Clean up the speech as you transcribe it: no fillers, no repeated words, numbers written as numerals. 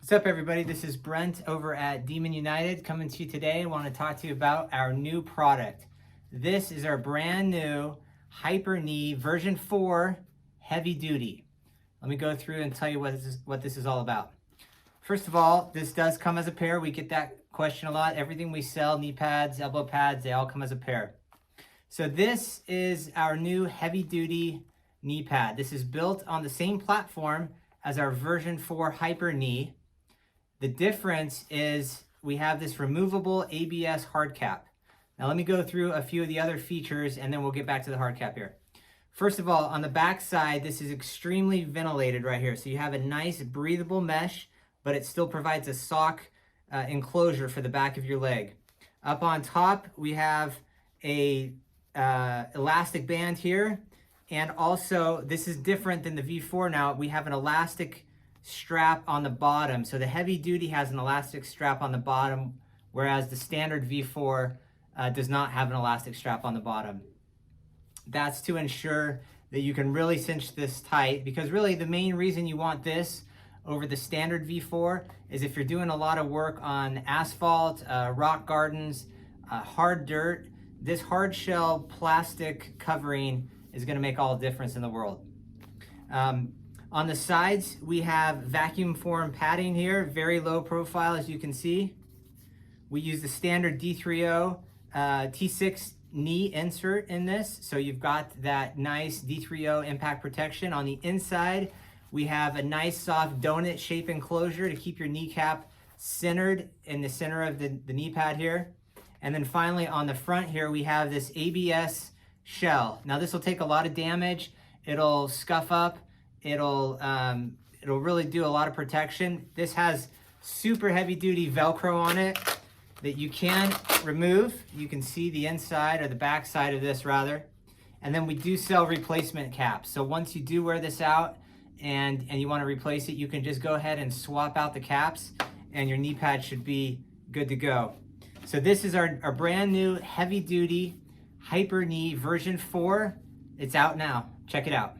What's up, everybody? This is Brent over at Demon United coming to you today. I want to talk to you about our new product. This is our brand new Hyper Knee version 4 heavy duty. Let me go through and tell you what this is all about. First of all, this does come as a pair. We get that question a lot. Everything we sell, knee pads, elbow pads, they all come as a pair. So this is our new heavy duty knee pad. This is built on the same platform as our version 4 Hyper Knee. The difference is we have this removable ABS hard cap. Now let me go through a few of the other features and then we'll get back to the hard cap here. First of all, on the back side, this is extremely ventilated right here. So you have a nice breathable mesh, but it still provides a sock enclosure for the back of your leg. Up on top, we have a elastic band here. And also, this is different than the V4 now. We have an elastic strap on the bottom. So the heavy duty has an elastic strap on the bottom, whereas the standard V4 does not have an elastic strap on the bottom. That's to ensure that you can really cinch this tight, because really the main reason you want this over the standard V4 is if you're doing a lot of work on asphalt, rock gardens, hard dirt, this hard shell plastic covering is going to make all the difference in the world. On the sides, we have vacuum form padding here, very low profile as you can see. We use the standard D3O T6 knee insert in this, so you've got that nice D3O impact protection. On the inside, we have a nice soft donut shape enclosure to keep your kneecap centered in the center of the knee pad here. And then finally on the front here, we have this ABS shell. Now this will take a lot of damage. It'll scuff up. It'll really do a lot of protection. This has super heavy duty Velcro on it that you can remove. You can see the inside or the back side of this rather. And then we do sell replacement caps. So once you do wear this out and you want to replace it, you can just go ahead and swap out the caps and your knee pad should be good to go. So this is our brand new heavy duty Hyper Knee version 4. It's out now. Check it out.